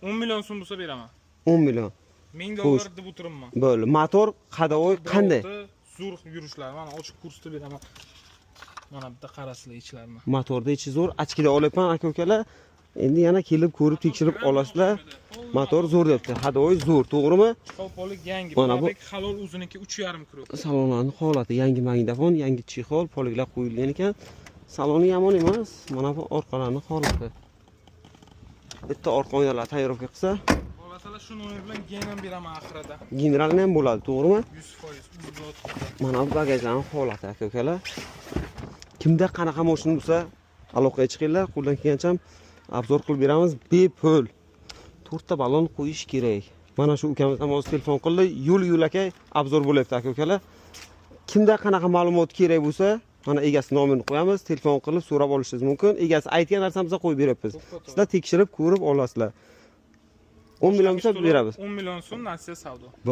10 million so'm bo'lsa beraman. 10 million. $1000 deb o'tiribman. Bo'ldi. Motor qadovoy qanday? Zo'r yurishlar. Mana ochiq kursda beraman. Mana bitta qarasizlar ichlarini. Motorda ichi zo'r, achkida olyapman aka-ukalar. Endi yana kelib ko'rib tekshirib olasizlar. Motor zo'r debdi. Hadovoy zo'r, to'g'rimi? Chexol yangi. Mana bu halol o'ziniki 3,5 kilo. salonlarning holati, yangi magnitofon, yangi chexol, poliglar qo'yilgan ekan. Saloni yomon emas. Mana bu orqalarning holati. Bitta orqa oynalar tayyorga qilsa, Masalan, shu nomer bilan gen ham beraman oxirida. generalni ham bo'ladi, to'g'rimi? 100%. Mana bu bagajlarning holati aka-ukalar. Kimda qanaqa mashina bo'lsa, aloqaga chiqinglar, qo'ldan kelgancha obzor qilib beramiz bepul. 4 ta balon qo'yish kerak. Mana shu ukamiz ham o'zi telefon qildi, yo'l aka obzor bo'lyapti aka-ukalar. Kimda qanaqa ma'lumot kerak bo'lsa, mana egasi nomini qo'yamiz, telefon qilib so'rab olishingiz mumkin. Egasi aytgan narsamizga qo'yib beryapmiz. Sizlar tekshirib ko'rib olasizlar. 10 million bo'lsa beramiz. 10 million so'm nasiya savdo.